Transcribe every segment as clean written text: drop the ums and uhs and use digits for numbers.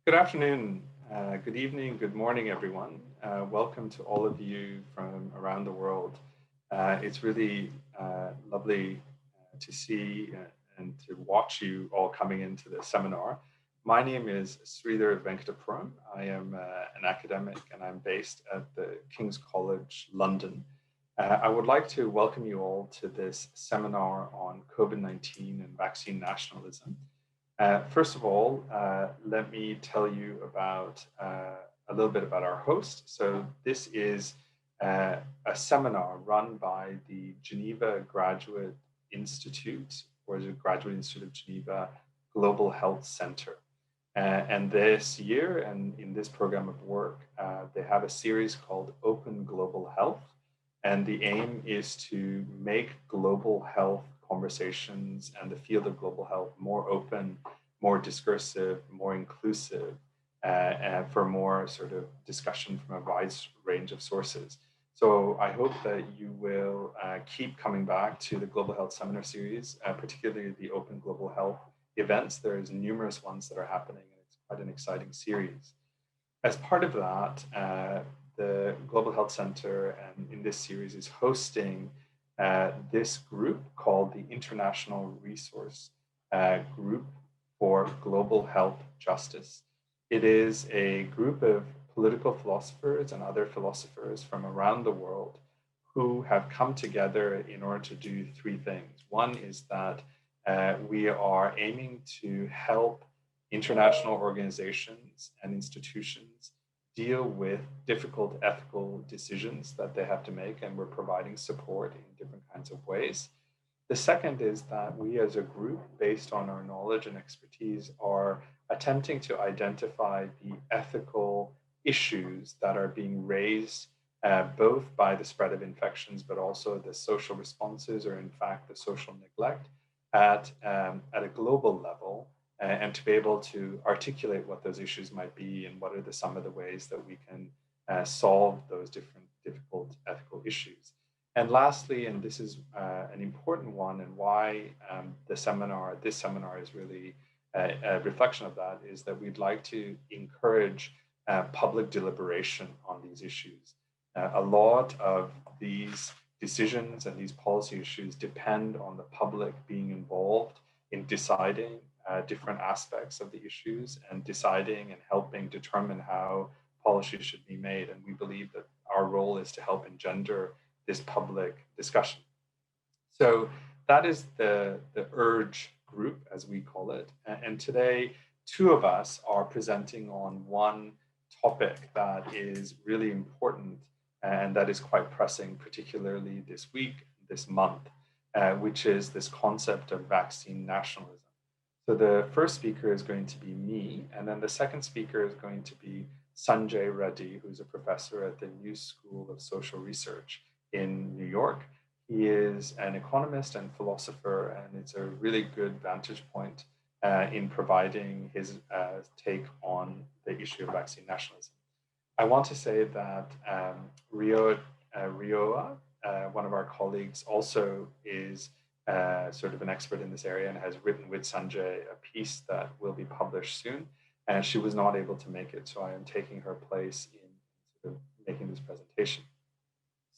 Good afternoon, good evening, good morning, everyone. Welcome to all of you from around the world. It's really lovely to see and to watch you all coming into the seminar. My name is Sridhar Venkatapuram. I am an academic and I'm based at the King's College, London. I would like to welcome you all to this seminar on COVID-19 and vaccine nationalism. First of all, let me tell you about a little bit about our host. So this is a seminar run by the Geneva Graduate Institute, or the Graduate Institute of Geneva Global Health Center. And this year, and in this program of work, they have a series called Open Global Health. And the aim is to make global health conversations and the field of global health more open, more discursive, more inclusive, and for more sort of discussion from a wide range of sources. So I hope that you will keep coming back to the Global Health Seminar Series, particularly the Open Global Health events. There's numerous ones that are happening, and it's quite an exciting series. As part of that, the Global Health Center and in this series is hosting this group called the International Resource Group for Global Health Justice. It is a group of political philosophers and other philosophers from around the world who have come together in order to do three things. One is that we are aiming to help international organizations and institutions deal with difficult ethical decisions that they have to make, and we're providing support in different kinds of ways. The second is that we as a group, based on our knowledge and expertise, are attempting to identify the ethical issues that are being raised both by the spread of infections, but also the social responses, or in fact, the social neglect at a global level, and to be able to articulate what those issues might be and what are some of the ways that we can solve those different difficult ethical issues. And lastly, and this is an important one, and why this seminar is really a reflection of that, is that we'd like to encourage public deliberation on these issues. A lot of these decisions and these policy issues depend on the public being involved in deciding different aspects of the issues and deciding and helping determine how policy should be made. And we believe that our role is to help engender this public discussion. So that is the URGE group, as we call it. And today, two of us are presenting on one topic that is really important and that is quite pressing, particularly this week, this month, which is this concept of vaccine nationalism. So the first speaker is going to be me, and then the second speaker is going to be Sanjay Reddy, who's a professor at the New School of Social Research in New York. He is an economist and philosopher, and it's a really good vantage point in providing his take on the issue of vaccine nationalism. I want to say that Rioa, one of our colleagues, also is sort of an expert in this area and has written with Sanjay a piece that will be published soon. And she was not able to make it, so I am taking her place in sort of making this presentation.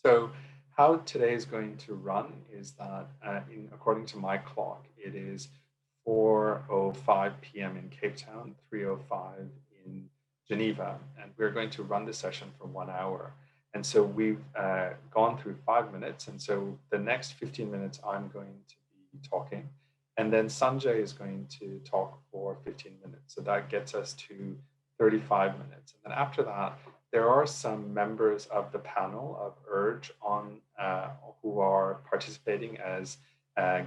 So how today is going to run is that, according to my clock, it is 4:05 p.m. in Cape Town, 3:05 in Geneva, and we're going to run the session for 1 hour. And so we've gone through 5 minutes. And so the next 15 minutes, I'm going to be talking. And then Sanjay is going to talk for 15 minutes. So that gets us to 35 minutes. And then after that, there are some members of the panel of URGE who are participating as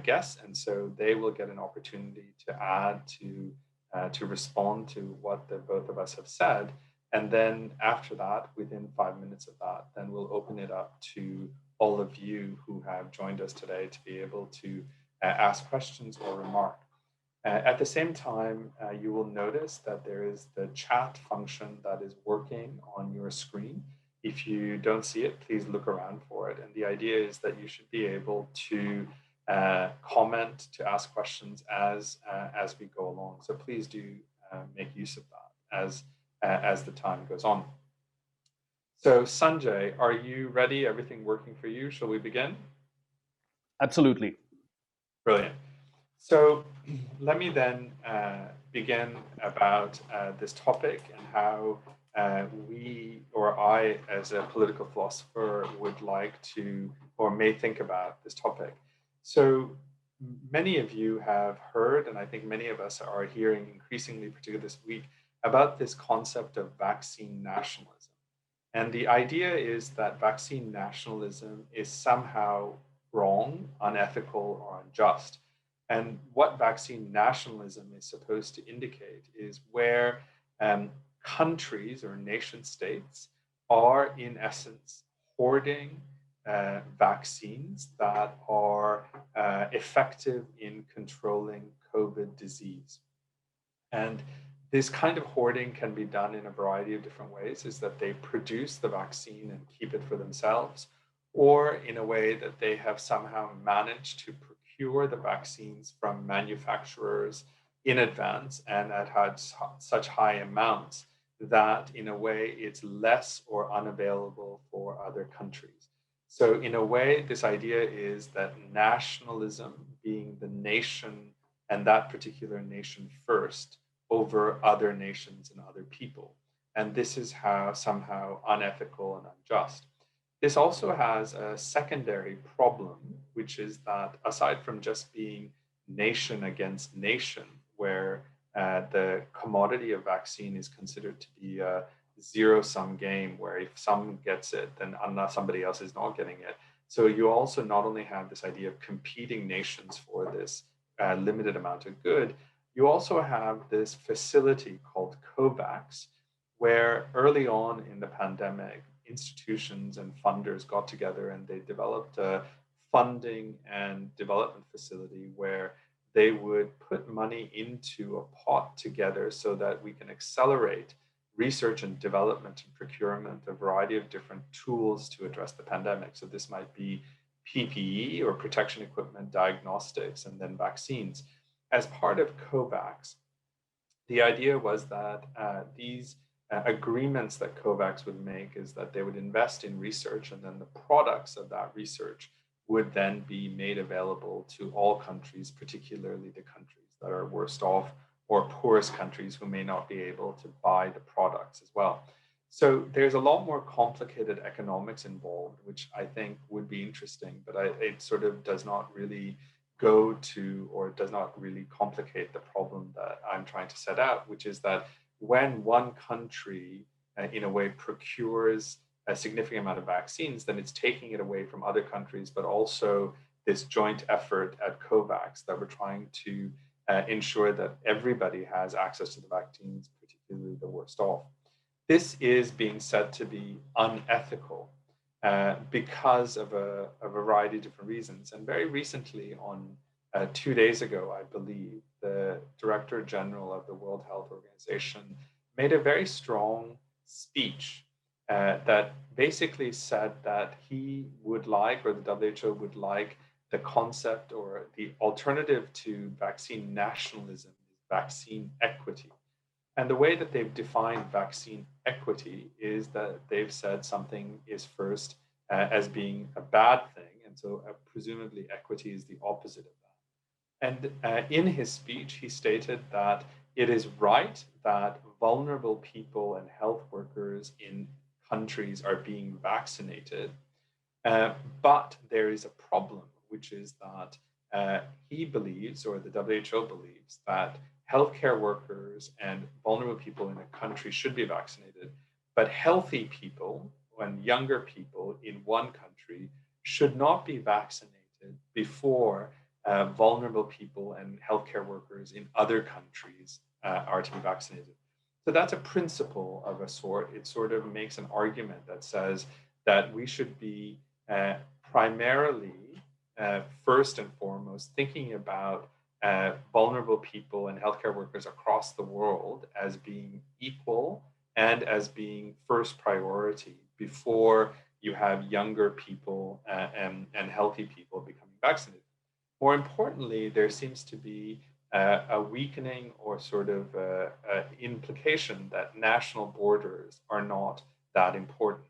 guests. And so they will get an opportunity to add to respond to what the both of us have said. And then after that, within 5 minutes of that, then we'll open it up to all of you who have joined us today to be able to ask questions or remark. At the same time, you will notice that there is the chat function that is working on your screen. If you don't see it, please look around for it. And the idea is that you should be able to comment, to ask questions as we go along. So please do make use of that. as the time goes on. So, Sanjay, are you ready? Everything working for you? Shall we begin? Absolutely. Brilliant. So, let me then begin about this topic and how we or I, as a political philosopher, would like to or may think about this topic. So, many of you have heard, and I think many of us are hearing increasingly, particularly this week, about this concept of vaccine nationalism. And the idea is that vaccine nationalism is somehow wrong, unethical, or unjust. And what vaccine nationalism is supposed to indicate is where countries or nation states are, in essence, hoarding vaccines that are effective in controlling COVID disease. And this kind of hoarding can be done in a variety of different ways, is that they produce the vaccine and keep it for themselves, or in a way that they have somehow managed to procure the vaccines from manufacturers in advance and at such high amounts that in a way it's less or unavailable for other countries. So in a way, this idea is that nationalism, being the nation and that particular nation first over other nations and other people. And this is how somehow unethical and unjust. This also has a secondary problem, which is that aside from just being nation against nation, where the commodity of vaccine is considered to be a zero-sum game, where if some gets it, then somebody else is not getting it. So you also not only have this idea of competing nations for this limited amount of good, you also have this facility called COVAX, where early on in the pandemic, institutions and funders got together and they developed a funding and development facility where they would put money into a pot together so that we can accelerate research and development and procurement, a variety of different tools to address the pandemic. So this might be PPE or protection equipment, diagnostics, and then vaccines. As part of COVAX, the idea was that these agreements that COVAX would make is that they would invest in research, and then the products of that research would then be made available to all countries, particularly the countries that are worst off or poorest countries who may not be able to buy the products as well. So there's a lot more complicated economics involved, which I think would be interesting, but it sort of does not really go to or does not really complicate the problem that I'm trying to set out, which is that when one country, in a way, procures a significant amount of vaccines, then it's taking it away from other countries, but also this joint effort at COVAX that we're trying to ensure that everybody has access to the vaccines, particularly the worst off. This is being said to be unethical because of a variety of different reasons. And very recently, on 2 days ago, I believe, the Director General of the World Health Organization made a very strong speech that basically said that he would like, or the WHO would like, the concept or the alternative to vaccine nationalism is vaccine equity. And the way that they've defined vaccine equity is that they've said something is first as being a bad thing. And so presumably equity is the opposite of that. And in his speech, he stated that it is right that vulnerable people and health workers in countries are being vaccinated. But there is a problem, which is that he believes, or the WHO believes, that healthcare workers and vulnerable people in a country should be vaccinated, but healthy people and younger people in one country should not be vaccinated before vulnerable people and healthcare workers in other countries are to be vaccinated. So that's a principle of a sort. It sort of makes an argument that says that we should be primarily, first and foremost, thinking about vulnerable people and healthcare workers across the world as being equal and as being first priority before you have younger people and healthy people becoming vaccinated. More importantly, there seems to be a weakening or sort of implication that national borders are not that important,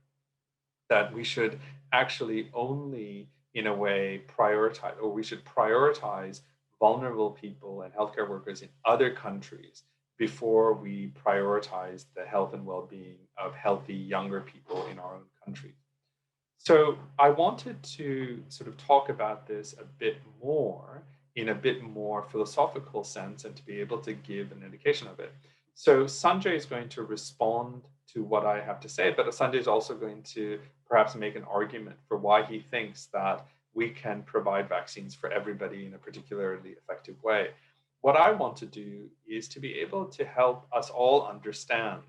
that we should actually only, in a way, prioritize, or we should prioritize vulnerable people and healthcare workers in other countries before we prioritize the health and well being of healthy younger people in our own country. So I wanted to sort of talk about this a bit more in a bit more philosophical sense and to be able to give an indication of it. So Sanjay is going to respond to what I have to say, but Sanjay is also going to perhaps make an argument for why he thinks that we can provide vaccines for everybody in a particularly effective way. What I want to do is to be able to help us all understand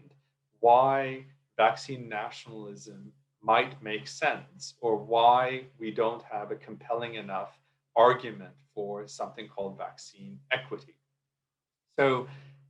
why vaccine nationalism might make sense, or why we don't have a compelling enough argument for something called vaccine equity. So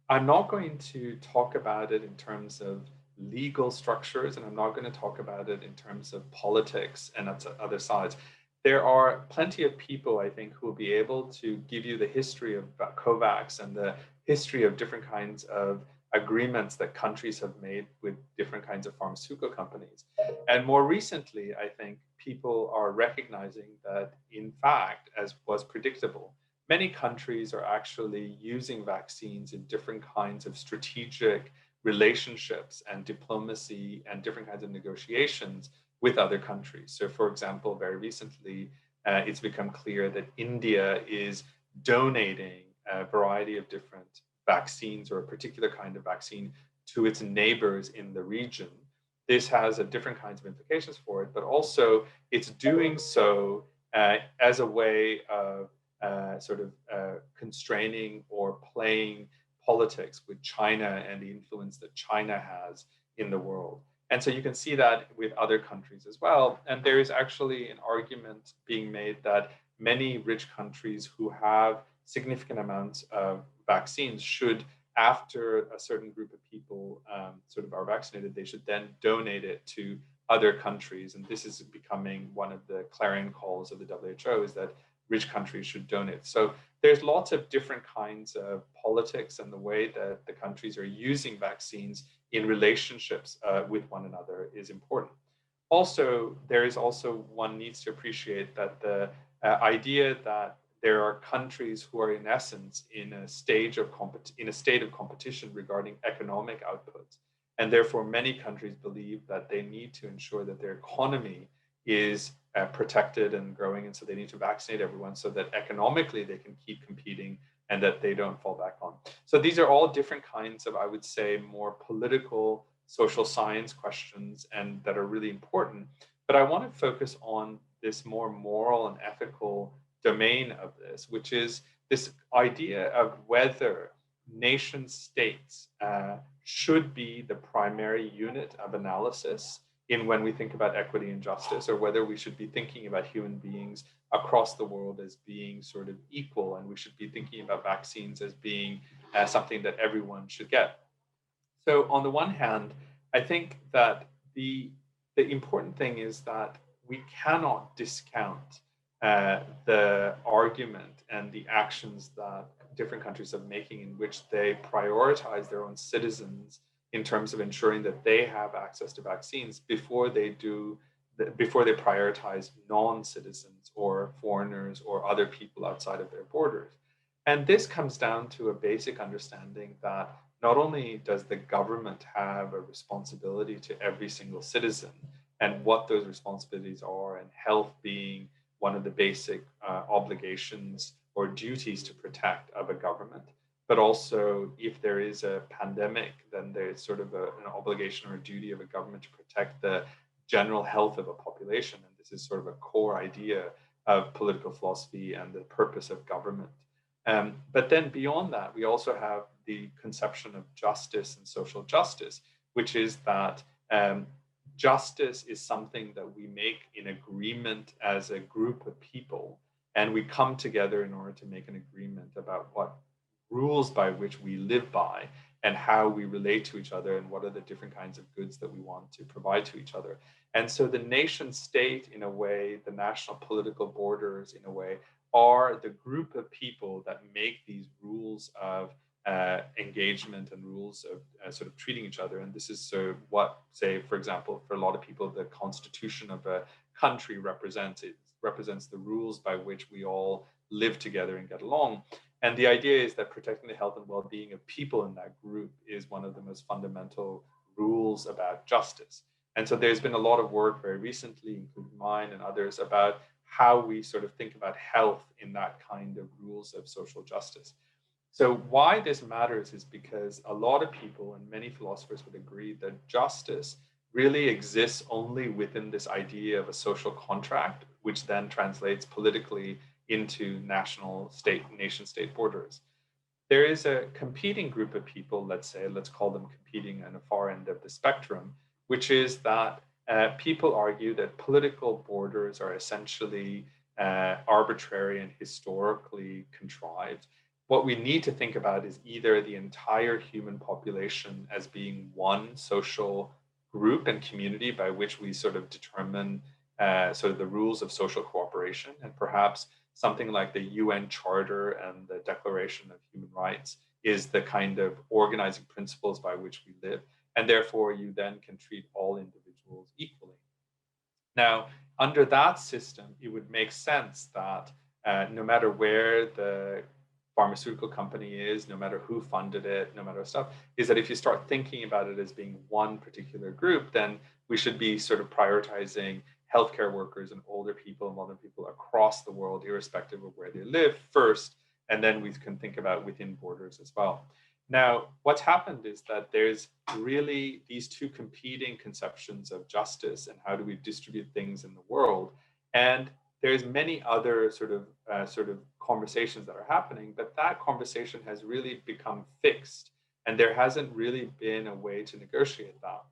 I'm not going to talk about it in terms of legal structures, and I'm not going to talk about it in terms of politics and other sides. There are plenty of people, I think, who will be able to give you the history of COVAX and the history of different kinds of agreements that countries have made with different kinds of pharmaceutical companies. And more recently, I think people are recognizing that, in fact, as was predictable, many countries are actually using vaccines in different kinds of strategic relationships and diplomacy and different kinds of negotiations with other countries. So, for example, very recently, it's become clear that India is donating a variety of different vaccines or a particular kind of vaccine to its neighbors in the region. This has a different kinds of implications for it, but also it's doing so as a way of constraining or playing politics with China and the influence that China has in the world. And so you can see that with other countries as well. And there is actually an argument being made that many rich countries who have significant amounts of vaccines should, after a certain group of people are vaccinated, they should then donate it to other countries. And this is becoming one of the clarion calls of the WHO, is that rich countries should donate. So there's lots of different kinds of politics and the way that the countries are using vaccines in relationships with one another is important. Also, there is also, one needs to appreciate that the idea that there are countries who are in essence in a state of competition regarding economic output, and therefore many countries believe that they need to ensure that their economy is protected and growing, and so they need to vaccinate everyone so that economically they can keep competing and that they don't fall back on. So these are all different kinds of, I would say, more political, social science questions, and that are really important. But I want to focus on this more moral and ethical domain of this, which is this idea of whether nation states should be the primary unit of analysis in when we think about equity and justice, or whether we should be thinking about human beings across the world as being sort of equal, and we should be thinking about vaccines as being something that everyone should get. So on the one hand, I think that the important thing is that we cannot discount the argument and the actions that different countries are making in which they prioritize their own citizens in terms of ensuring that they have access to vaccines before they prioritize non-citizens or foreigners or other people outside of their borders. And this comes down to a basic understanding that not only does the government have a responsibility to every single citizen and what those responsibilities are, and health being one of the basic obligations or duties to protect of a government, but also if there is a pandemic, then there's sort of an obligation or a duty of a government to protect the general health of a population. And this is sort of a core idea of political philosophy and the purpose of government. But then beyond that, we also have the conception of justice and social justice, which is that justice is something that we make in agreement as a group of people, and we come together in order to make an agreement about what rules by which we live by and how we relate to each other and what are the different kinds of goods that we want to provide to each other. And so the nation state, in a way, the national political borders, in a way, are the group of people that make these rules of engagement and rules of sort of treating each other. And this is what, say, for example, for a lot of people, the constitution of a country represents. It represents the rules by which we all live together and get along. And the idea is that protecting the health and well-being of people in that group is one of the most fundamental rules about justice. And so there's been a lot of work very recently, including mine and others, about how we sort of think about health in that kind of rules of social justice. So why this matters is because a lot of people and many philosophers would agree that justice really exists only within this idea of a social contract, which then translates politically into nation state borders. There is a competing group of people, let's call them competing on a far end of the spectrum, which is that people argue that political borders are essentially arbitrary and historically contrived. What we need to think about is either the entire human population as being one social group and community by which we sort of determine sort of the rules of social cooperation, and perhaps something like the UN Charter and the Declaration of Human Rights is the kind of organizing principles by which we live. And therefore, you then can treat all individuals equally. Now, under that system, it would make sense that no matter where the pharmaceutical company is, no matter who funded it, no matter stuff, is that if you start thinking about it as being one particular group, then we should be sort of prioritizing healthcare workers and older people and other people across the world, irrespective of where they live first, and then we can think about within borders as well. Now, what's happened is that there's really these two competing conceptions of justice and how do we distribute things in the world. And there's many other sort of conversations that are happening, but that conversation has really become fixed, and there hasn't really been a way to negotiate that.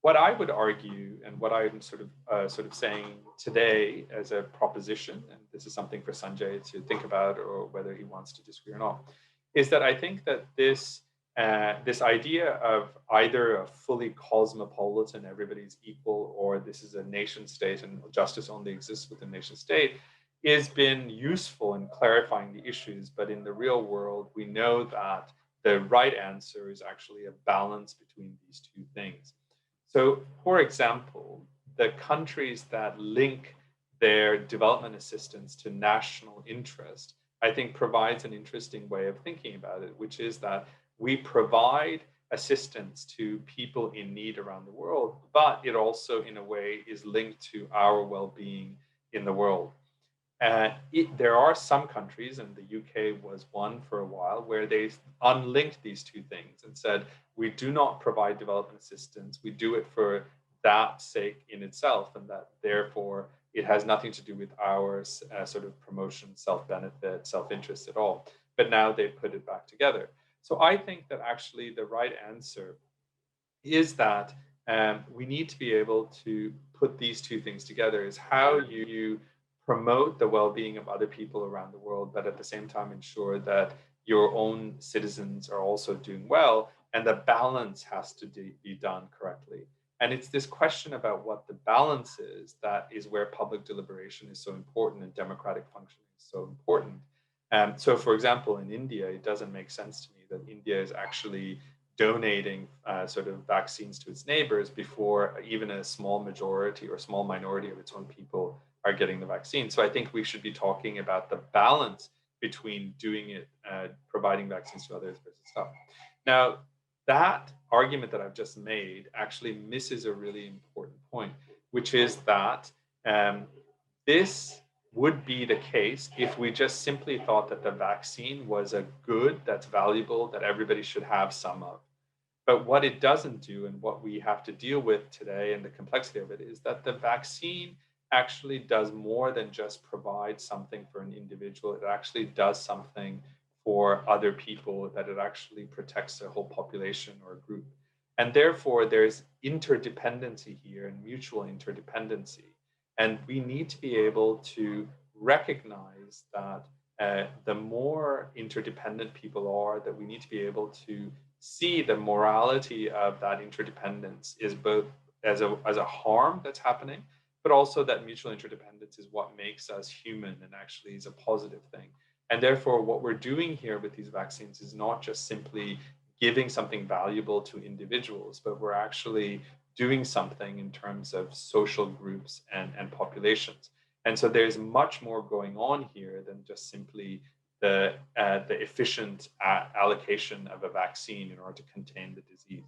What I would argue, and what I'm sort of saying today as a proposition, and this is something for Sanjay to think about, or whether he wants to disagree or not, is that I think that this idea of either a fully cosmopolitan, everybody's equal, or this is a nation state and justice only exists within nation state, has been useful in clarifying the issues. But in the real world, we know that the right answer is actually a balance between these two things. So, for example, the countries that link their development assistance to national interest, I think provides an interesting way of thinking about it, which is that we provide assistance to people in need around the world, but it also, in a way, is linked to our well being in the world. There are some countries, and the UK was one for a while, where they unlinked these two things and said, we do not provide development assistance. We do it for that sake in itself, and that therefore it has nothing to do with our sort of promotion, self-benefit, self-interest at all. But now they've put it back together. So I think that actually the right answer is that we need to be able to put these two things together, is how you promote the well-being of other people around the world, but at the same time ensure that your own citizens are also doing well, and the balance has to be done correctly. And it's this question about what the balance is that is where public deliberation is so important and democratic functioning is so important. So, for example, in India, it doesn't make sense to me that India is actually donating sort of vaccines to its neighbors before even a small majority or small minority of its own people are getting the vaccine. So I think we should be talking about the balance between doing it, providing vaccines to others versus stuff. Now, that argument that I've just made actually misses a really important point, which is that this would be the case if we just simply thought that the vaccine was a good that's valuable that everybody should have some of. But what it doesn't do, and what we have to deal with today, and the complexity of it, is that the vaccine actually does more than just provide something for an individual. It actually does something for other people, that it actually protects a whole population or a group. And therefore, there's interdependency here and mutual interdependency. And we need to be able to recognize that the more interdependent people are, that we need to be able to see the morality of that interdependence is both as a harm that's happening, but also that mutual interdependence is what makes us human and actually is a positive thing. And therefore, what we're doing here with these vaccines is not just simply giving something valuable to individuals, but we're actually doing something in terms of social groups and populations. And so there's much more going on here than just simply the efficient allocation of a vaccine in order to contain the disease.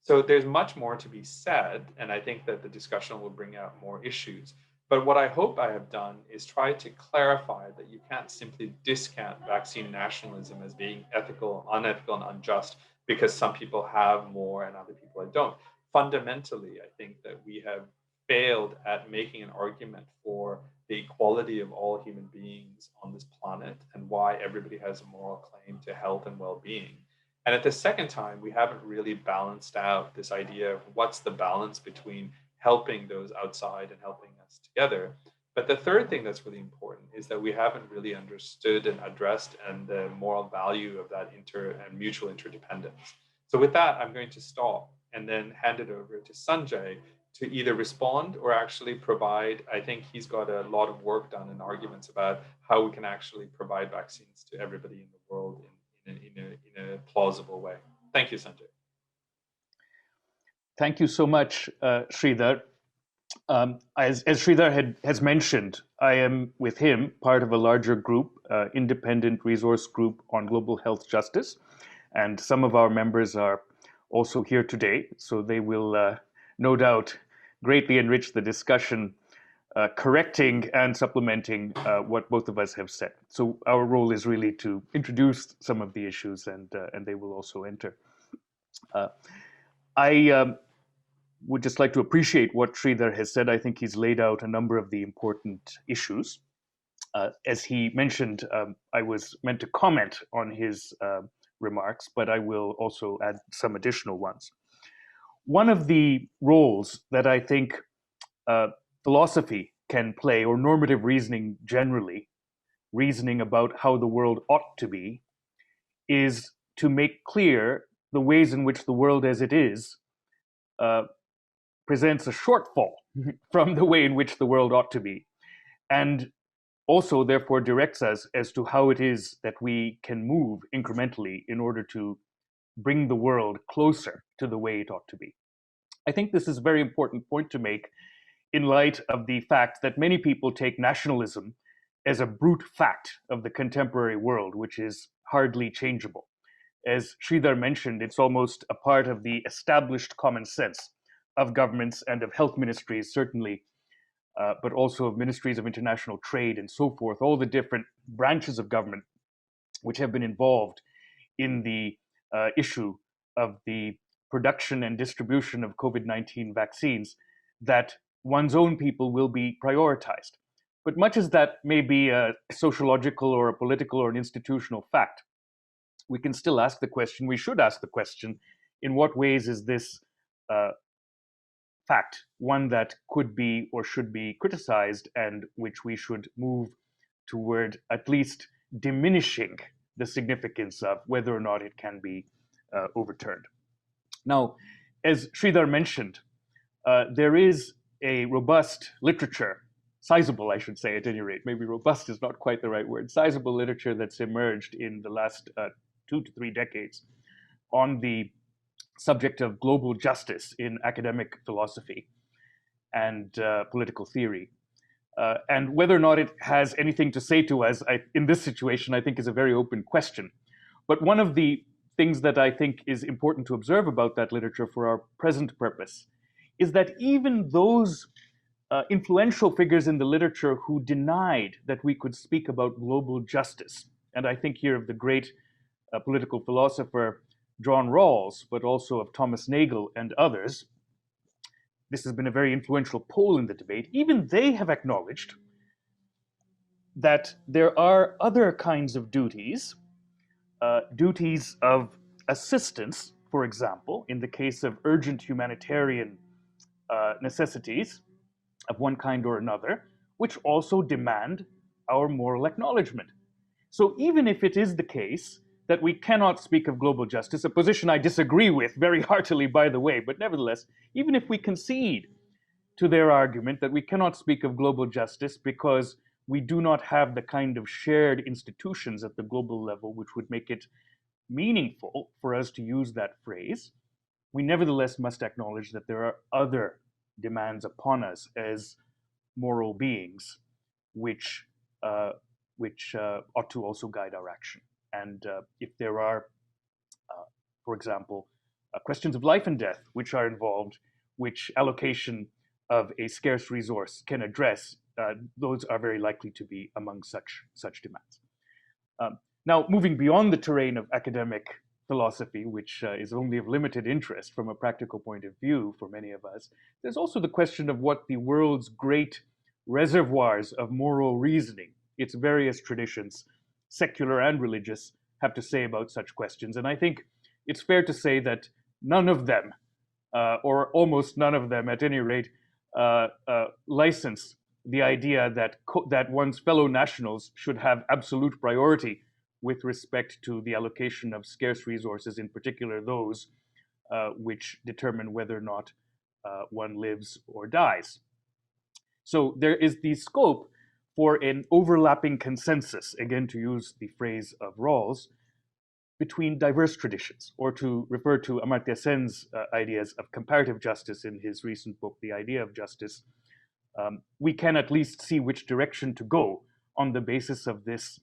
So there's much more to be said, and I think that the discussion will bring out more issues. But what I hope I have done is try to clarify that you can't simply discount vaccine nationalism as being ethical, unethical, and unjust because some people have more and other people don't. Fundamentally, I think that we have failed at making an argument for the equality of all human beings on this planet and why everybody has a moral claim to health and well-being. And at the second time, we haven't really balanced out this idea of what's the balance between helping those outside and helping us together. But the third thing that's really important is that we haven't really understood and addressed and the moral value of that inter and mutual interdependence. So with that, I'm going to stop and then hand it over to Sanjay to either respond or actually provide. I think he's got a lot of work done and arguments about how we can actually provide vaccines to everybody in the world in a plausible way. Thank you, Sanjay. Thank you so much, Sridhar. As Sridhar has mentioned, I am with him part of a larger group, independent resource group on global health justice. And some of our members are also here today, so they will no doubt greatly enrich the discussion, correcting and supplementing what both of us have said. So our role is really to introduce some of the issues, and they will also enter. I would just like to appreciate what Sridhar has said. I think he's laid out a number of the important issues. As he mentioned, I was meant to comment on his remarks, but I will also add some additional ones. One of the roles that I think philosophy can play, or normative reasoning generally, reasoning about how the world ought to be, is to make clear the ways in which the world as it is presents a shortfall from the way in which the world ought to be, and also therefore directs us as to how it is that we can move incrementally in order to bring the world closer to the way it ought to be. I think this is a very important point to make in light of the fact that many people take nationalism as a brute fact of the contemporary world, which is hardly changeable. As Sridhar mentioned, it's almost a part of the established common sense of governments and of health ministries, certainly, but also of ministries of international trade and so forth, all the different branches of government which have been involved in the issue of the production and distribution of COVID-19 vaccines, that one's own people will be prioritized. But much as that may be a sociological or a political or an institutional fact, we can still ask the question, we should ask the question, in what ways is this fact one that could be or should be criticized, and which we should move toward at least diminishing the significance of, whether or not it can be overturned. Now, as Sridhar mentioned, there is a robust literature, sizable, I should say, at any rate. Maybe robust is not quite the right word. Sizable literature that's emerged in the last 2 to 3 decades on the subject of global justice in academic philosophy and political theory. And whether or not it has anything to say to us in this situation, I think, is a very open question. But one of the things that I think is important to observe about that literature for our present purpose is that even those influential figures in the literature who denied that we could speak about global justice, and I think here of the great political philosopher John Rawls, but also of Thomas Nagel and others, this has been a very influential poll in the debate, even they have acknowledged that there are other kinds of duties, duties of assistance, for example, in the case of urgent humanitarian necessities of one kind or another, which also demand our moral acknowledgement. So even if it is the case that we cannot speak of global justice, a position I disagree with very heartily, by the way, but nevertheless, even if we concede to their argument that we cannot speak of global justice because we do not have the kind of shared institutions at the global level which would make it meaningful for us to use that phrase. We nevertheless must acknowledge that there are other demands upon us as moral beings, which ought to also guide our action. And if there are, for example, questions of life and death which are involved, which allocation of a scarce resource can address, those are very likely to be among such demands. Now, moving beyond the terrain of academic philosophy, which is only of limited interest from a practical point of view for many of us, there's also the question of what the world's great reservoirs of moral reasoning, its various traditions, secular and religious, have to say about such questions. And I think it's fair to say that none of them, or almost none of them at any rate, license the idea that one's fellow nationals should have absolute priority with respect to the allocation of scarce resources, in particular those which determine whether or not one lives or dies. So there is the scope for an overlapping consensus, again to use the phrase of Rawls, between diverse traditions, or to refer to Amartya Sen's ideas of comparative justice in his recent book, The Idea of Justice. We can at least see which direction to go on the basis of this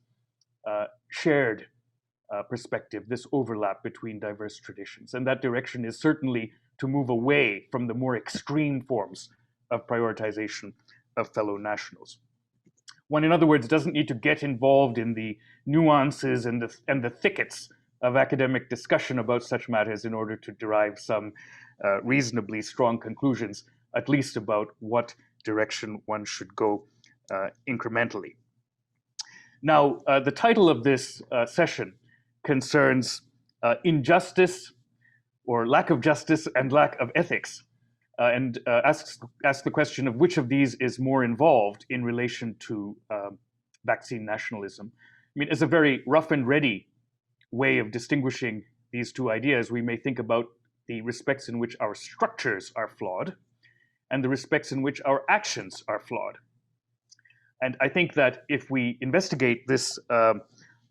shared perspective, this overlap between diverse traditions. And that direction is certainly to move away from the more extreme forms of prioritization of fellow nationals. One, in other words, doesn't need to get involved in the nuances and the thickets of academic discussion about such matters in order to derive some reasonably strong conclusions, at least about what direction one should go incrementally. Now, the title of this session concerns injustice, or lack of justice and lack of ethics, and asks the question of which of these is more involved in relation to vaccine nationalism. I mean, as a very rough and ready way of distinguishing these two ideas, we may think about the respects in which our structures are flawed and the respects in which our actions are flawed. And I think that if we investigate this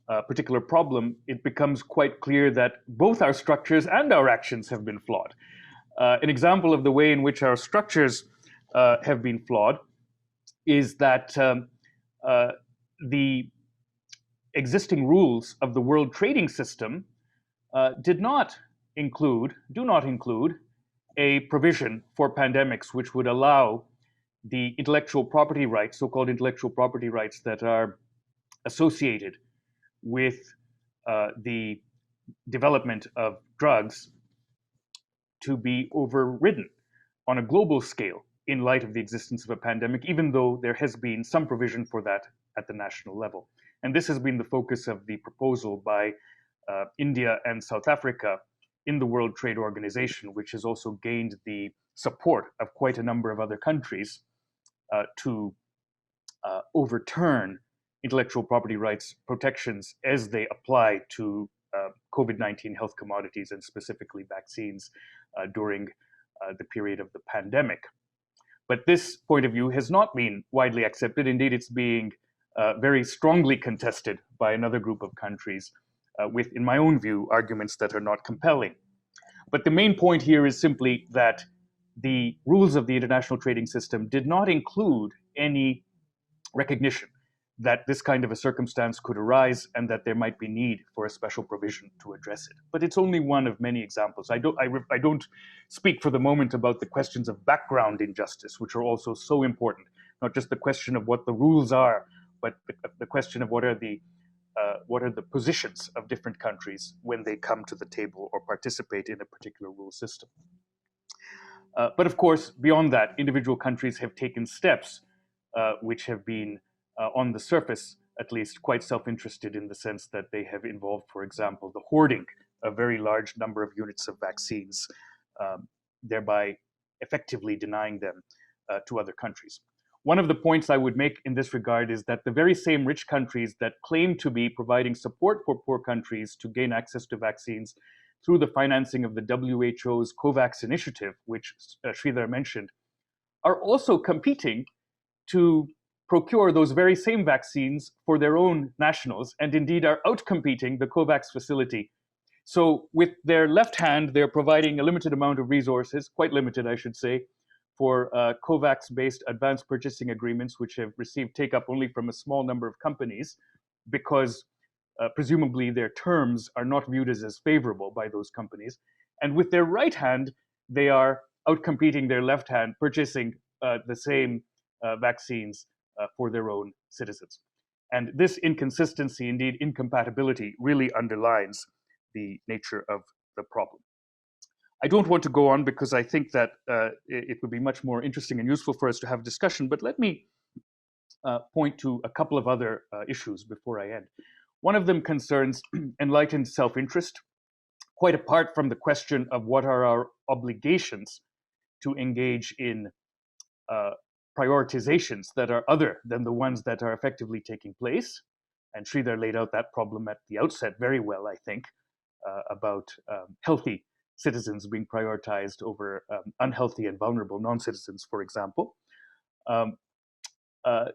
particular problem, it becomes quite clear that both our structures and our actions have been flawed. An example of the way in which our structures have been flawed is that the existing rules of the world trading system do not include a provision for pandemics which would allow the intellectual property rights, so-called intellectual property rights that are associated with the development of drugs to be overridden on a global scale in light of the existence of a pandemic, even though there has been some provision for that at the national level. And this has been the focus of the proposal by India and South Africa in the World Trade Organization, which has also gained the support of quite a number of other countries to overturn intellectual property rights protections as they apply to COVID-19 health commodities and specifically vaccines during the period of the pandemic. But this point of view has not been widely accepted. Indeed, it's being very strongly contested by another group of countries with, in my own view, arguments that are not compelling. But the main point here is simply that the rules of the international trading system did not include any recognition that this kind of a circumstance could arise and that there might be need for a special provision to address it. But it's only one of many examples. I don't speak for the moment about the questions of background injustice, which are also so important, not just the question of what the rules are, but the question of what are the positions of different countries when they come to the table or participate in a particular rule system. But of course, beyond that, individual countries have taken steps which have been, on the surface at least, quite self-interested in the sense that they have involved, for example, the hoarding of a very large number of units of vaccines, thereby effectively denying them to other countries. One of the points I would make in this regard is that the very same rich countries that claim to be providing support for poor countries to gain access to vaccines through the financing of the WHO's COVAX initiative, which Sridhar mentioned, are also competing to procure those very same vaccines for their own nationals, and indeed are outcompeting the COVAX facility. So with their left hand, they're providing a limited amount of resources, quite limited, I should say, for COVAX-based advanced purchasing agreements, which have received take-up only from a small number of companies, because presumably their terms are not viewed as favorable by those companies. And with their right hand, they are outcompeting their left hand, purchasing the same vaccines for their own citizens. And this inconsistency, indeed incompatibility, really underlines the nature of the problem. I don't want to go on because I think that it would be much more interesting and useful for us to have discussion, but let me point to a couple of other issues before I end. One of them concerns enlightened self-interest, quite apart from the question of what are our obligations to engage in prioritizations that are other than the ones that are effectively taking place. And Sridhar laid out that problem at the outset very well, I think, about healthy citizens being prioritized over unhealthy and vulnerable non-citizens, for example.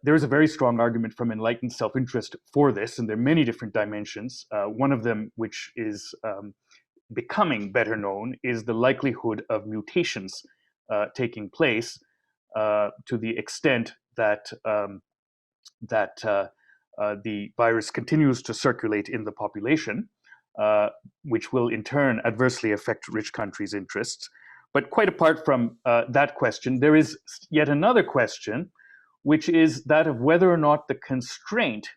There is a very strong argument from enlightened self-interest for this, and there are many different dimensions. One of them, which is becoming better known, is the likelihood of mutations taking place to the extent that the virus continues to circulate in the population, which will in turn adversely affect rich countries' interests. But quite apart from that question, there is yet another question, which is that of whether or not the constraint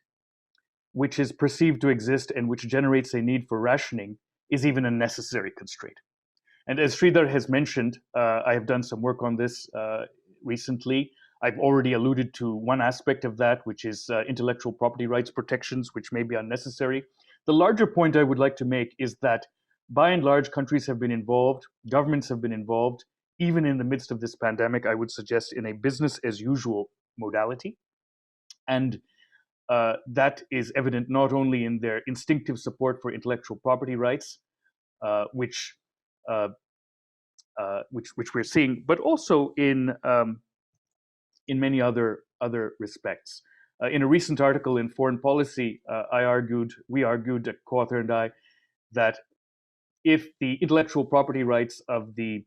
which is perceived to exist and which generates a need for rationing is even a necessary constraint. And as Sridhar has mentioned, I have done some work on this recently. I've already alluded to one aspect of that, which is intellectual property rights protections, which may be unnecessary. The larger point I would like to make is that by and large, countries have been involved, governments have been involved, even in the midst of this pandemic, I would suggest in a business as usual modality. And that is evident not only in their instinctive support for intellectual property rights, which we're seeing, but also in many other respects. In a recent article in Foreign Policy, we argued, a co-author and I, that if the intellectual property rights of the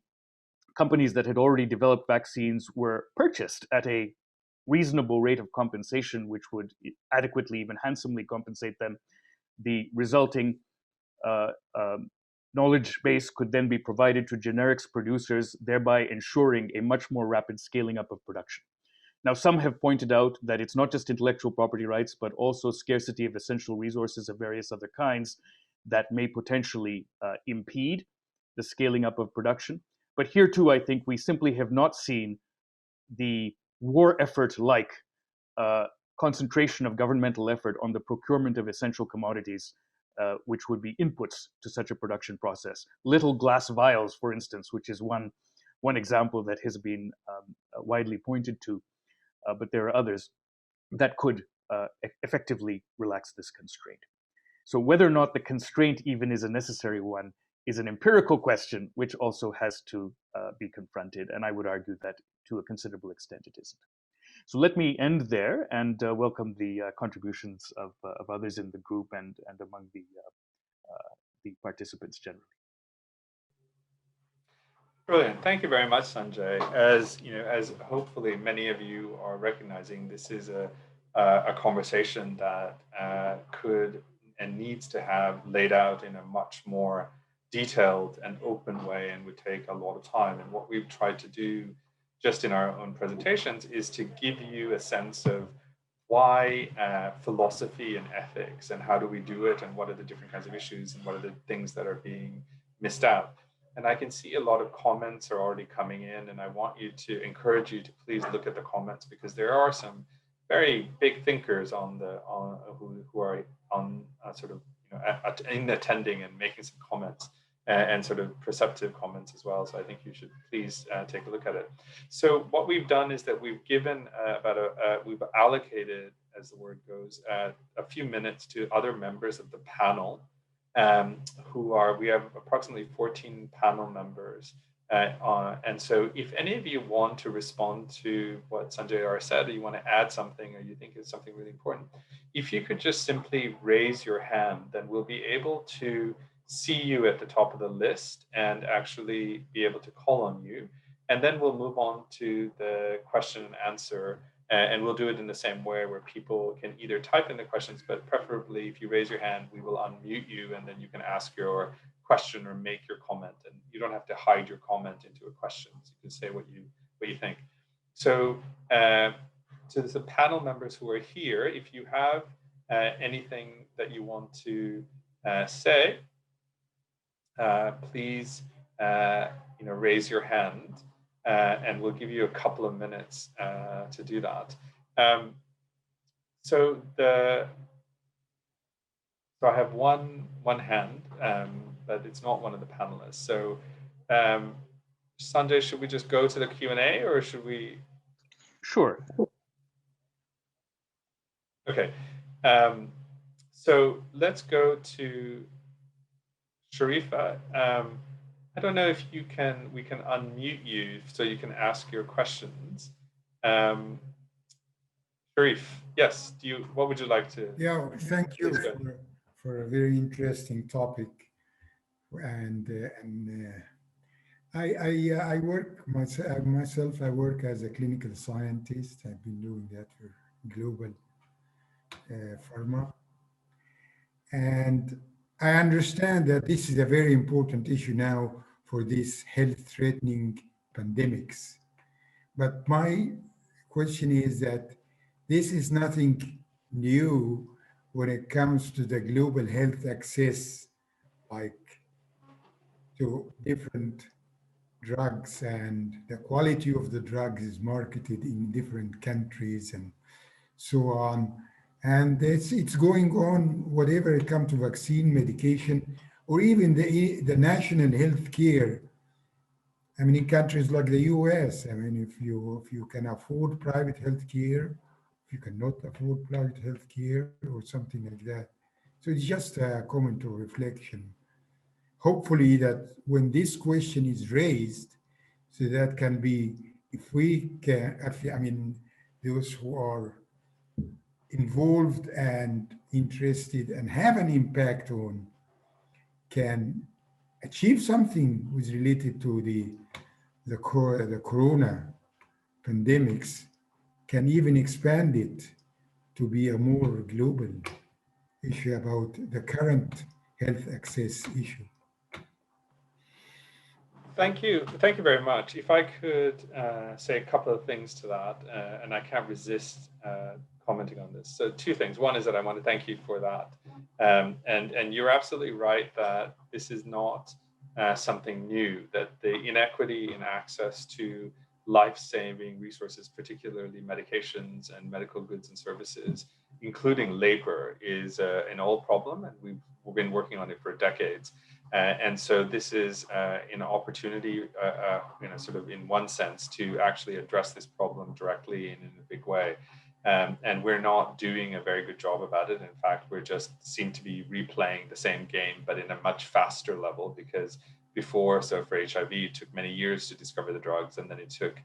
companies that had already developed vaccines were purchased at a reasonable rate of compensation, which would adequately, even handsomely compensate them, the resulting knowledge base could then be provided to generics producers, thereby ensuring a much more rapid scaling up of production. Now, some have pointed out that it's not just intellectual property rights, but also scarcity of essential resources of various other kinds that may potentially impede the scaling up of production. But here too, I think we simply have not seen the war effort-like concentration of governmental effort on the procurement of essential commodities, which would be inputs to such a production process. Little glass vials, for instance, which is one example that has been widely pointed to, but there are others that could effectively relax this constraint. So whether or not the constraint even is a necessary one is an empirical question, which also has to be confronted. And I would argue that to a considerable extent it isn't. So let me end there and welcome the contributions of others in the group and among the participants generally. Brilliant. Thank you very much, Sanjay. As you know, as hopefully many of you are recognizing, this is a conversation that could and needs to have laid out in a much more detailed and open way, and would take a lot of time. And what we've tried to do just in our own presentations is to give you a sense of why philosophy and ethics, and how do we do it, and what are the different kinds of issues, and what are the things that are being missed out. And I can see a lot of comments are already coming in, and I want you to encourage you to please look at the comments, because there are some very big thinkers who are on sort of in attending and making some comments, and sort of perceptive comments as well. So I think you should please take a look at it. So what we've done is that we've given we've allocated, as the word goes, a few minutes to other members of the panel. We have approximately 14 panel members And so if any of you want to respond to what Sanjay said, or you want to add something, or you think it's something really important, if you could just simply raise your hand, then we'll be able to see you at the top of the list and actually be able to call on you. And then we'll move on to the question and answer. And we'll do it in the same way where people can either type in the questions, but preferably if you raise your hand, we will unmute you and then you can ask your question or make your comment, and you don't have to hide your comment into a question. So you can say what you think. So, to the panel members who are here, if you have anything that you want to say, please raise your hand, and we'll give you a couple of minutes to do that. So I have one hand, but it's not one of the panelists. So, Sanjay, should we just go to the Q&A, or should we? Sure. Okay. So let's go to Sharifa. I don't know if we can unmute you so you can ask your questions. Sharif, yes. What would you like to? Yeah, thank you for a very interesting topic. And I work myself. I work as a clinical scientist. I've been doing that for global pharma, and I understand that this is a very important issue now for these health-threatening pandemics. But my question is that this is nothing new when it comes to the global health access, like to different drugs, and the quality of the drugs is marketed in different countries and so on. And it's going on, whatever it comes to vaccine, medication, or even the national health care. I mean, in countries like the US, I mean, if you can afford private health care, if you cannot afford private health care or something like that. So it's just a comment or reflection. Hopefully that when this question is raised, so that can be, if we can, I mean, those who are involved and interested and have an impact on can achieve something with related to the corona pandemics, can even expand it to be a more global issue about the current health access issue. Thank you very much. If I could say a couple of things to that, and I can't resist commenting on this. So two things. One is that I want to thank you for that, and you're absolutely right that this is not something new. That the inequity in access to life-saving resources, particularly medications and medical goods and services, including labor, is an old problem, and we've been working on it for decades. And so this is an opportunity, sort of in one sense, to actually address this problem directly and in a big way. And we're not doing a very good job about it. In fact, we're just seem to be replaying the same game, but in a much faster level, because before, so for HIV, it took many years to discover the drugs, and then it took,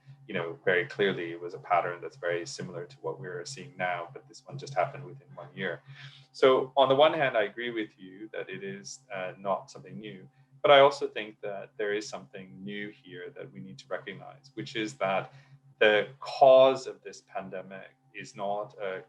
very clearly it was a pattern that's very similar to what we're seeing now, but this one just happened within 1 year. So on the one hand, I agree with you that it is not something new, but I also think that there is something new here that we need to recognize, which is that the cause of this pandemic is not a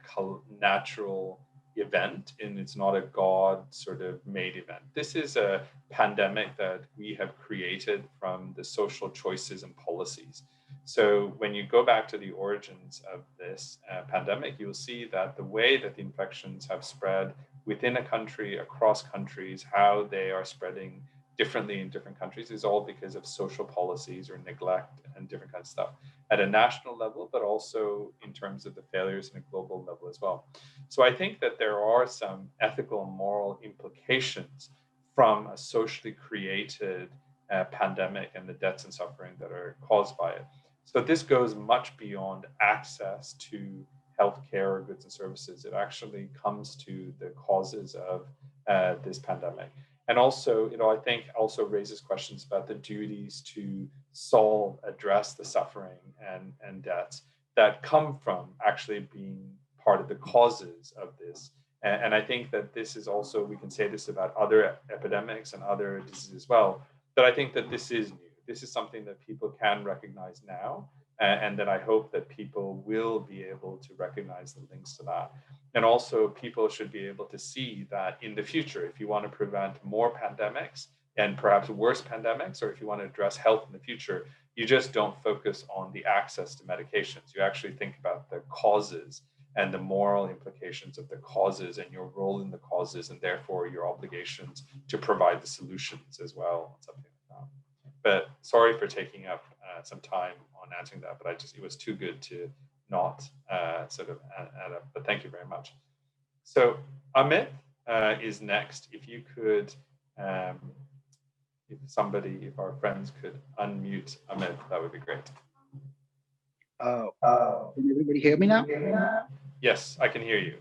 natural event, and it's not a God sort of made event. This is a pandemic that we have created from the social choices and policies. So when you go back to the origins of this pandemic, you'll see that the way that the infections have spread within a country, across countries, how they are spreading differently in different countries is all because of social policies or neglect and different kinds of stuff at a national level, but also in terms of the failures in a global level as well. So I think that there are some ethical and moral implications from a socially created pandemic and the deaths and suffering that are caused by it. So this goes much beyond access to healthcare or goods and services. It actually comes to the causes of this pandemic. And also, I think also raises questions about the duties to solve, address the suffering and deaths that come from actually being part of the causes of this. And I think that this is also, we can say this about other epidemics and other diseases as well, that I think that this is new. This is something that people can recognize now, and that I hope that people will be able to recognize the links to that. And also people should be able to see that in the future, if you want to prevent more pandemics and perhaps worse pandemics, or if you want to address health in the future, you just don't focus on the access to medications. You actually think about the causes and the moral implications of the causes and your role in the causes, and therefore your obligations to provide the solutions as well, something like that. But sorry for taking up some time on answering that, but it was too good to not sort of add up. But thank you very much. So Amit is next. If you could, if our friends could unmute Amit, that would be great. Can everybody hear me now? Yes, I can hear you.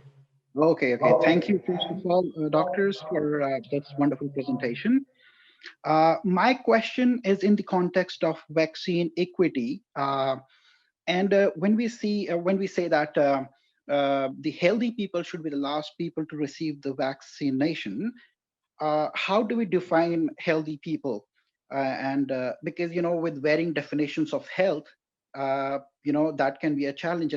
Okay. Thank you, first of all, doctors, for this wonderful presentation. My question is in the context of vaccine equity. And when we say that the healthy people should be the last people to receive the vaccination, how do we define healthy people? Because, with varying definitions of health, that can be a challenge.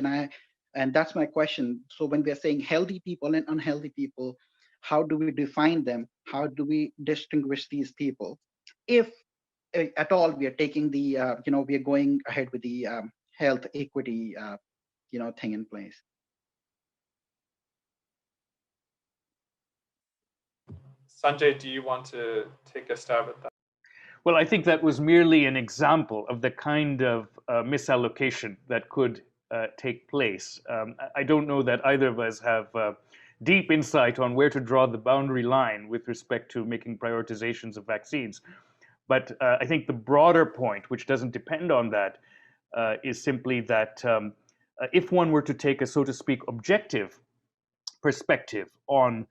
And that's my question. So when we're saying healthy people and unhealthy people, how do we define them? How do we distinguish these people? If at all we are taking the, we are going ahead with the health equity, thing in place. Sanjay, do you want to take a stab at that? Well, I think that was merely an example of the kind of misallocation that could take place. I don't know that either of us have deep insight on where to draw the boundary line with respect to making prioritizations of vaccines. But I think the broader point, which doesn't depend on that, is simply that if one were to take a, so to speak, objective perspective on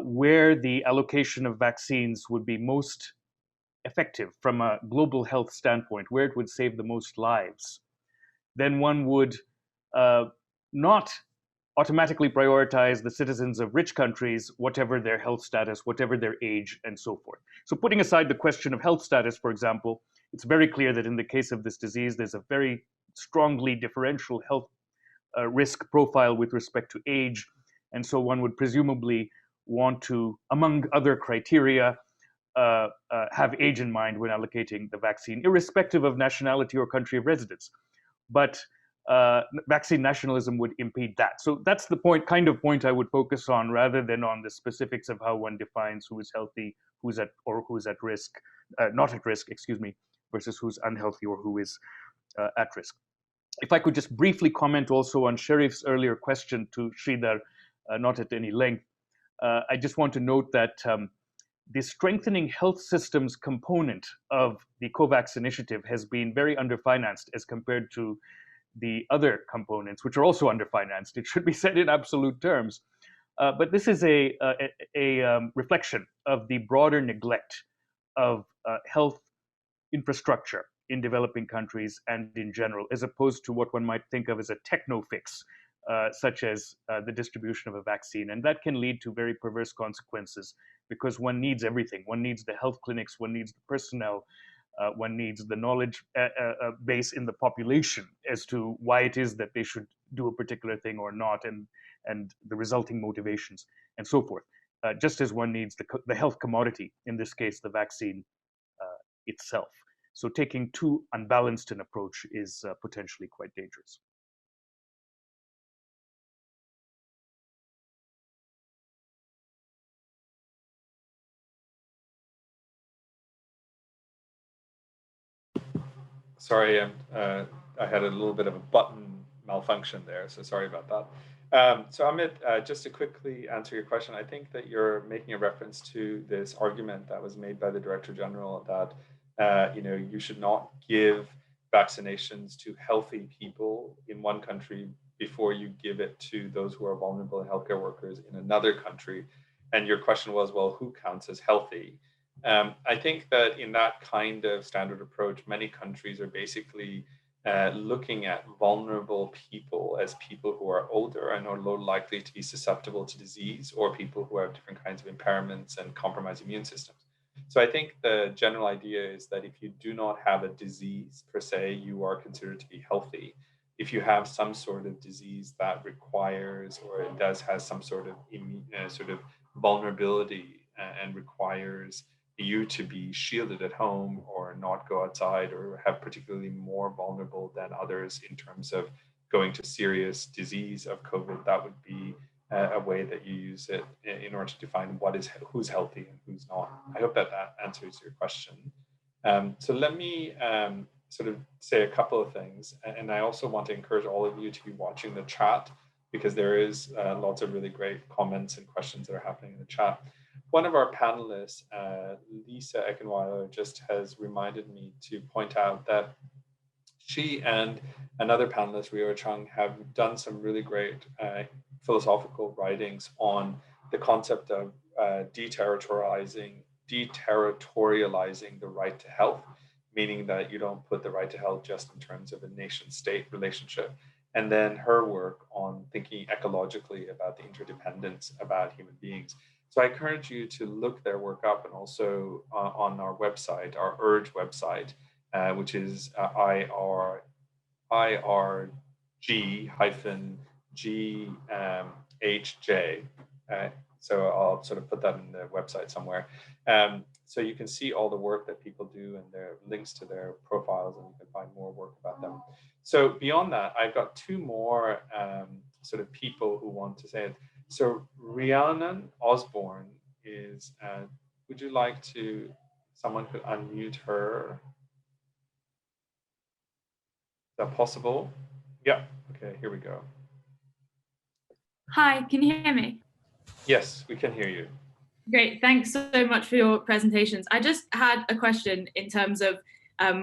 where the allocation of vaccines would be most effective from a global health standpoint, where it would save the most lives, then one would not automatically prioritize the citizens of rich countries, whatever their health status, whatever their age, and so forth. So putting aside the question of health status, for example, it's very clear that in the case of this disease, there's a very strongly differential health risk profile with respect to age. And so one would presumably want to, among other criteria, have age in mind when allocating the vaccine, irrespective of nationality or country of residence. But vaccine nationalism would impede that. So that's the kind of point I would focus on, rather than on the specifics of how one defines who is healthy, who's at risk, not at risk, versus who's unhealthy or who is at risk. If I could just briefly comment also on Sherif's earlier question to Sridhar, not at any length, I just want to note that the strengthening health systems component of the COVAX initiative has been very underfinanced as compared to the other components, which are also underfinanced. It should be said in absolute terms. But this is a reflection of the broader neglect of health infrastructure in developing countries and in general, as opposed to what one might think of as a techno fix, such as the distribution of a vaccine. And that can lead to very perverse consequences, because one needs everything. One needs the health clinics, one needs the personnel, one needs the knowledge base in the population as to why it is that they should do a particular thing or not, and the resulting motivations, and so forth. Just as one needs the health commodity, in this case, the vaccine itself. So taking too unbalanced an approach is potentially quite dangerous. Sorry, I had a little bit of a button malfunction there, so sorry about that. So Amit, just to quickly answer your question, I think that you're making a reference to this argument that was made by the Director General that you should not give vaccinations to healthy people in one country before you give it to those who are vulnerable and healthcare workers in another country. And your question was, well, who counts as healthy? I think that in that kind of standard approach, many countries are basically looking at vulnerable people as people who are older and are low likely to be susceptible to disease, or people who have different kinds of impairments and compromised immune systems. So I think the general idea is that if you do not have a disease per se, you are considered to be healthy. If you have some sort of disease that requires, or it does has some sort of vulnerability and requires you to be shielded at home or not go outside, or have particularly more vulnerable than others in terms of going to serious disease of COVID, that would be a way that you use it in order to define who's healthy and who's not. I hope that answers your question. So let me sort of say a couple of things, and I also want to encourage all of you to be watching the chat, because there is lots of really great comments and questions that are happening in the chat. One of our panelists, Lisa Eckenweiler, just has reminded me to point out that she and another panelist, Rio Chung, have done some really great philosophical writings on the concept of deterritorializing the right to health, meaning that you don't put the right to health just in terms of a nation-state relationship. And then her work on thinking ecologically about the interdependence about human beings. So I encourage you to look their work up, and also on our website, our URGE website, which is IRG-GHJ. So I'll sort of put that in the website somewhere. So you can see all the work that people do and their links to their profiles, and you can find more work about them. So beyond that, I've got two more sort of people who want to say it. So Rhiannon Osborne is, would you like to, someone could unmute her? Is that possible? Yeah, okay, here we go. Hi, can you hear me? Yes, we can hear you. Great, thanks so much for your presentations. I just had a question in terms of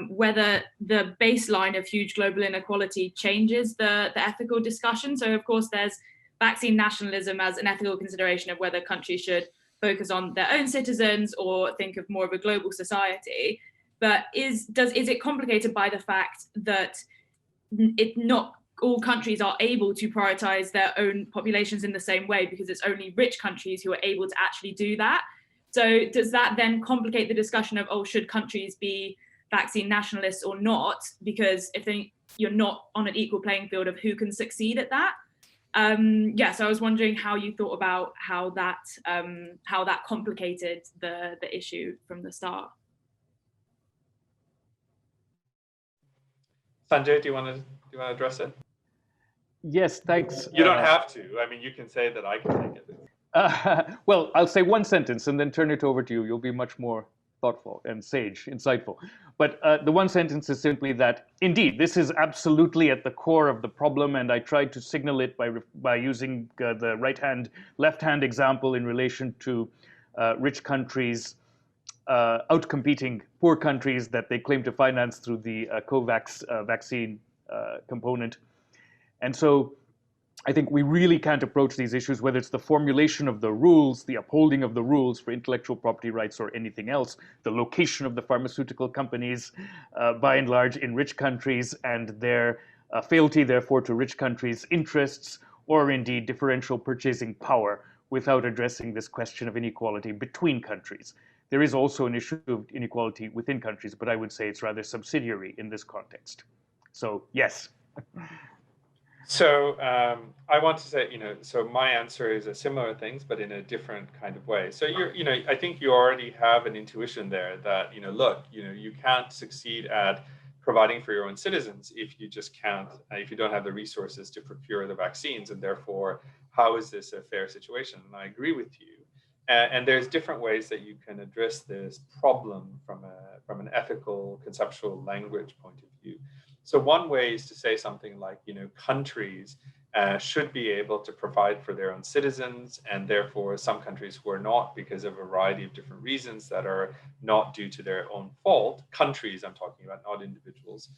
whether the baseline of huge global inequality changes the ethical discussion. So of course there's vaccine nationalism as an ethical consideration of whether countries should focus on their own citizens or think of more of a global society. But is it complicated by the fact that not all countries are able to prioritize their own populations in the same way, because it's only rich countries who are able to actually do that? So does that then complicate the discussion of, oh, should countries be vaccine nationalists or not? Because if you're not on an equal playing field of who can succeed at that. Yeah, so I was wondering how you thought about how that complicated the issue from the start. Sanjay, do you want to address it? Yes, thanks. You don't have to. I mean, you can say that I can take it. Well, I'll say one sentence and then turn it over to you. You'll be much more thoughtful and sage, insightful. But the one sentence is simply that, indeed, this is absolutely at the core of the problem, and I tried to signal it by using the right-hand, left-hand example in relation to rich countries outcompeting poor countries that they claim to finance through the COVAX vaccine component. And so I think we really can't approach these issues, whether it's the formulation of the rules, the upholding of the rules for intellectual property rights or anything else, the location of the pharmaceutical companies, by and large, in rich countries, and their fealty, therefore, to rich countries' interests, or indeed differential purchasing power, without addressing this question of inequality between countries. There is also an issue of inequality within countries, but I would say it's rather subsidiary in this context. So, yes. So I want to say, so my answer is a similar things, but in a different kind of way. So I think you already have an intuition there that, look, you can't succeed at providing for your own citizens if you just can't, if you don't have the resources to procure the vaccines, and therefore, how is this a fair situation? And I agree with you. And there's different ways that you can address this problem from an ethical, conceptual language point of view. So one way is to say something like, countries should be able to provide for their own citizens, and therefore some countries who are not, because of a variety of different reasons that are not due to their own fault, countries I'm talking about, not individuals,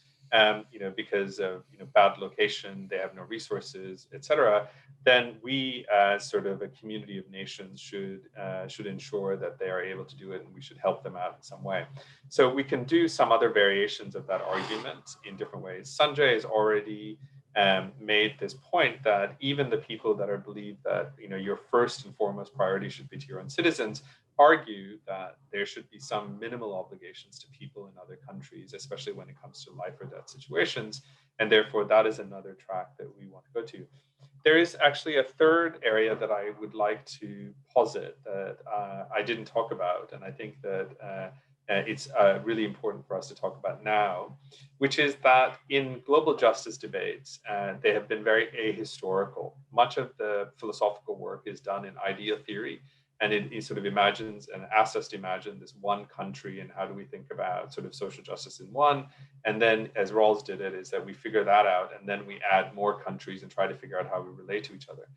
because of bad location, they have no resources, etc., then we, as sort of a community of nations, should ensure that they are able to do it, and we should help them out in some way. So we can do some other variations of that argument in different ways. Sanjay has already made this point that even the people that are believe that your first and foremost priority should be to your own citizens argue that there should be some minimal obligations to people in other countries, especially when it comes to life or death situations, and therefore that is another track that we want to go to. There is actually a third area that I would like to posit that I didn't talk about, and I think that it's really important for us to talk about now, which is that in global justice debates, they have been very ahistorical. Much of the philosophical work is done in idea theory, and it sort of imagines and asks us to imagine this one country and how do we think about sort of social justice in one. And then, as Rawls did it, is that we figure that out and then we add more countries and try to figure out how we relate to each other.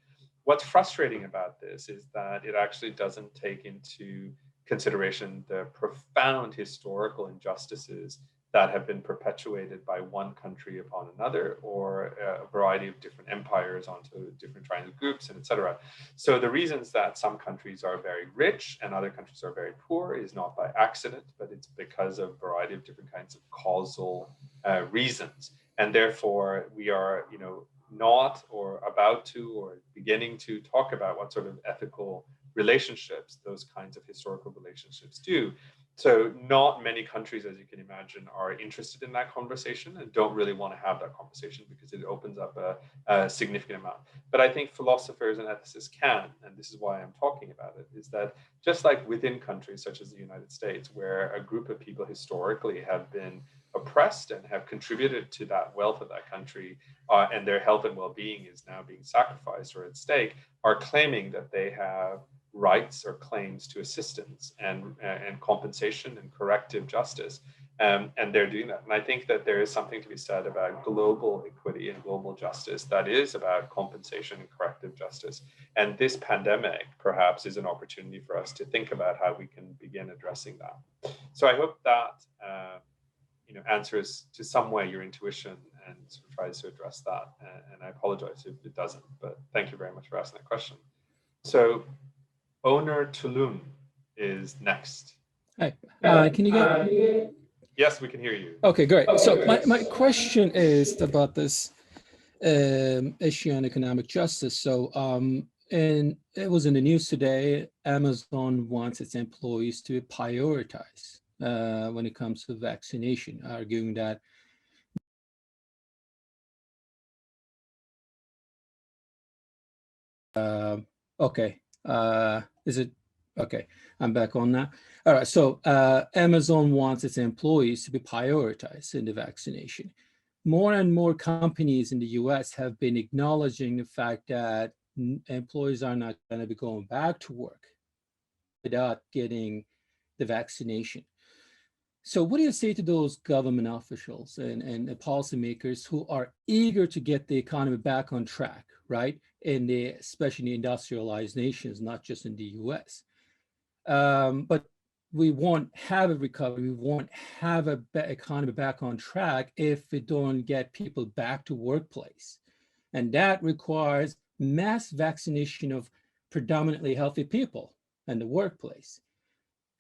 What's frustrating about this is that it actually doesn't take into consideration the profound historical injustices that have been perpetuated by one country upon another, or a variety of different empires onto different triangle groups, and etc. So the reasons that some countries are very rich and other countries are very poor is not by accident, but it's because of a variety of different kinds of causal reasons. And therefore, we are, not or about to or beginning to talk about what sort of ethical relationships those kinds of historical relationships do. So not many countries, as you can imagine, are interested in that conversation and don't really want to have that conversation because it opens up a significant amount. But I think philosophers and ethicists can, and this is why I'm talking about it, is that just like within countries such as the United States, where a group of people historically have been oppressed and have contributed to that wealth of that country, and their health and well-being is now being sacrificed or at stake, are claiming that they have rights or claims to assistance and compensation and corrective justice. And they're doing that. And I think that there is something to be said about global equity and global justice that is about compensation and corrective justice. And this pandemic perhaps is an opportunity for us to think about how we can begin addressing that. So I hope that answers to some way your intuition and sort of tries to address that. And I apologize if it doesn't, but thank you very much for asking that question. So Owner Tulum is next. Hi, can you get? Yes, we can hear you. Okay, great. So my question is about this issue on economic justice. So, and it was in the news today, Amazon wants its employees to prioritize when it comes to vaccination, arguing that is it okay? I'm back on now. All right. So Amazon wants its employees to be prioritized in the vaccination. More and more companies in the US have been acknowledging the fact that employees are not going to be going back to work without getting the vaccination. So what do you say to those government officials and policymakers who are eager to get the economy back on track, right? Especially in the industrialized nations, not just in the US. But we won't have a recovery, we won't have an economy back on track if we don't get people back to workplace. And that requires mass vaccination of predominantly healthy people in the workplace.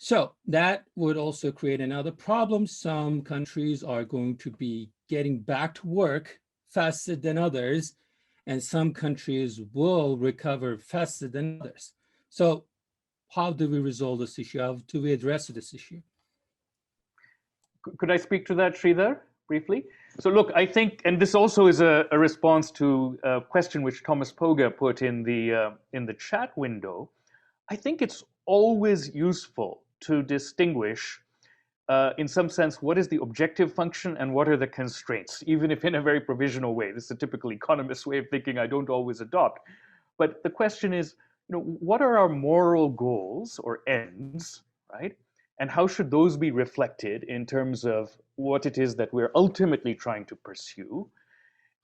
So that would also create another problem. Some countries are going to be getting back to work faster than others, and some countries will recover faster than others. So how do we resolve this issue? How do we address this issue? Could I speak to that, Sridhar, briefly? So look, I think, and this also is a response to a question which Thomas Poga put in the chat window. I think it's always useful to distinguish, in some sense, what is the objective function and what are the constraints, even if in a very provisional way. This is a typical economist way of thinking I don't always adopt. But the question is, what are our moral goals or ends, right? And how should those be reflected in terms of what it is that we're ultimately trying to pursue?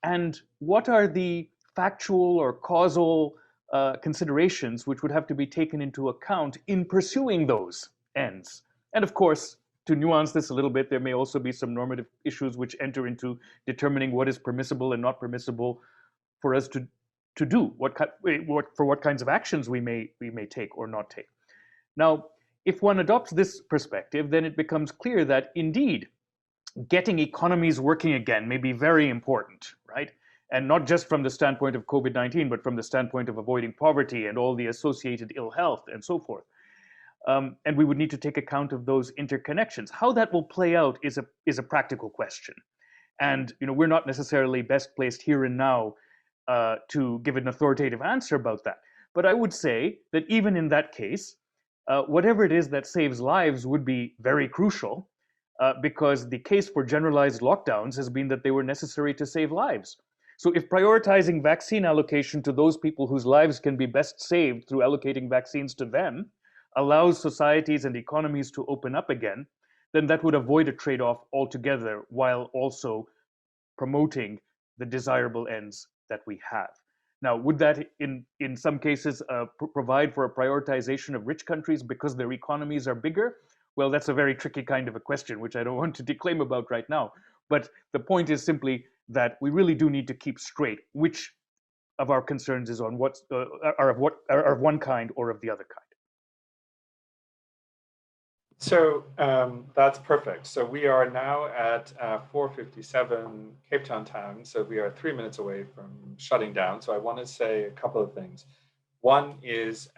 And what are the factual or causal considerations which would have to be taken into account in pursuing those ends? And of course, to nuance this a little bit, there may also be some normative issues which enter into determining what is permissible and not permissible for us to do, what kinds of actions we may take or not take. Now, if one adopts this perspective, then it becomes clear that indeed getting economies working again may be very important, right? And not just from the standpoint of COVID-19, but from the standpoint of avoiding poverty and all the associated ill health and so forth. And we would need to take account of those interconnections. How that will play out is a practical question. And we're not necessarily best placed here and now to give an authoritative answer about that. But I would say that even in that case, whatever it is that saves lives would be very crucial, because the case for generalized lockdowns has been that they were necessary to save lives. So if prioritizing vaccine allocation to those people whose lives can be best saved through allocating vaccines to them allows societies and economies to open up again, then that would avoid a trade-off altogether while also promoting the desirable ends that we have. Now, would that in some cases provide for a prioritization of rich countries because their economies are bigger? Well, that's a very tricky kind of a question, which I don't want to declaim about right now. But the point is simply that we really do need to keep straight which of our concerns is on are of one kind or of the other kind. So that's perfect. So we are now at 4:57 Cape Town time. So we are 3 minutes away from shutting down. So I want to say a couple of things. One is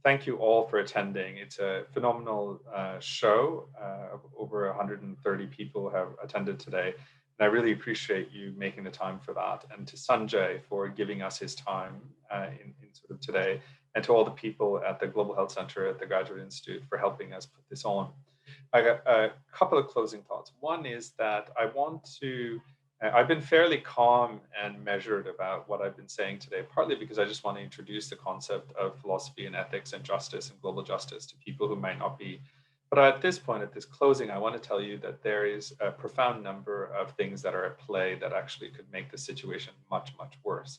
thank you all for attending. It's a phenomenal show. Over 130 people have attended today. And I really appreciate you making the time for that. And to Sanjay for giving us his time in sort of today. And to all the people at the Global Health Center at the Graduate Institute for helping us put this on. I got a couple of closing thoughts. One is that I've been fairly calm and measured about what I've been saying today, partly because I just want to introduce the concept of philosophy and ethics and justice and global justice to people who might not be. But at this point, at this closing, I want to tell you that there is a profound number of things that are at play that actually could make the situation much, much worse.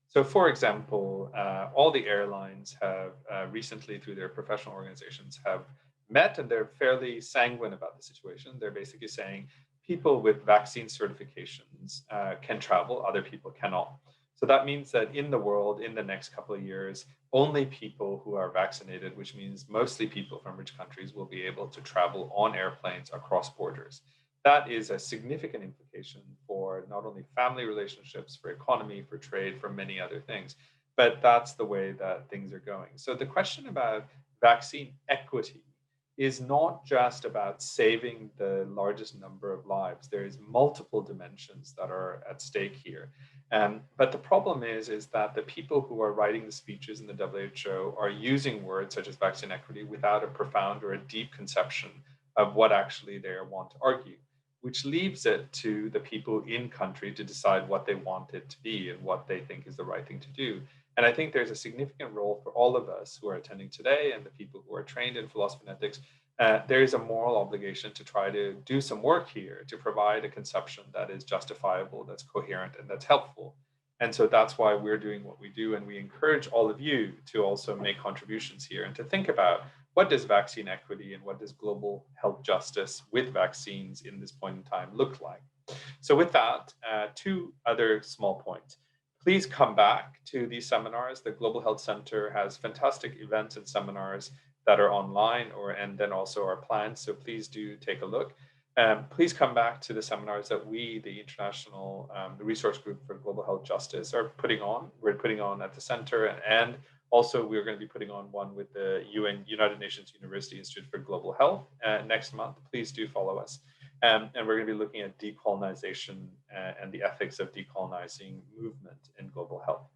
So, for example, all the airlines have recently, through their professional organizations, have met, and they're fairly sanguine about the situation. They're basically saying people with vaccine certifications can travel, other people cannot. So that means that in the world, in the next couple of years, only people who are vaccinated, which means mostly people from rich countries, will be able to travel on airplanes across borders. That is a significant implication for not only family relationships, for economy, for trade, for many other things, but that's the way that things are going. So the question about vaccine equity is not just about saving the largest number of lives. There's multiple dimensions that are at stake here. But the problem is that the people who are writing the speeches in the WHO are using words such as vaccine equity without a profound or a deep conception of what actually they want to argue, which leaves it to the people in country to decide what they want it to be and what they think is the right thing to do. And I think there's a significant role for all of us who are attending today and the people who are trained in philosophy and ethics. There is a moral obligation to try to do some work here to provide a conception that is justifiable, that's coherent, and that's helpful. And so that's why we're doing what we do. And we encourage all of you to also make contributions here and to think about what does vaccine equity and what does global health justice with vaccines in this point in time look like. So with that, two other small points. Please come back to these seminars. The Global Health Center has fantastic events and seminars that are online and then also are planned. So please do take a look. Please come back to the seminars that we, the International Resource Group for Global Health Justice, are putting on. We're putting on at the center, and also we're going to be putting on one with the United Nations University Institute for Global Health next month. Please do follow us. And we're going to be looking at decolonization and the ethics of decolonizing movement in global health.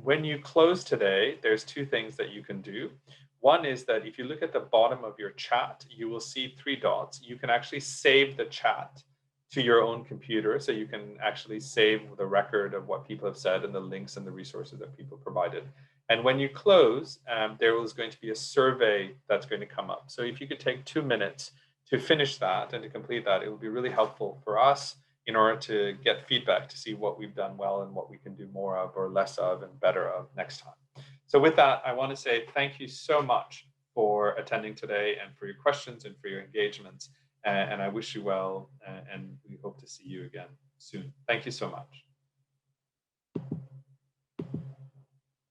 When you close today, there's two things that you can do. One is that if you look at the bottom of your chat, you will see 3 dots. You can actually save the chat to your own computer. So you can actually save the record of what people have said and the links and the resources that people provided. And when you close, there is going to be a survey that's going to come up. So if you could take 2 minutes to finish that and to complete that, it will be really helpful for us in order to get feedback to see what we've done well and what we can do more of or less of and better of next time. So with that, I want to say thank you so much for attending today and for your questions and for your engagement. And I wish you well, and we hope to see you again soon. Thank you so much.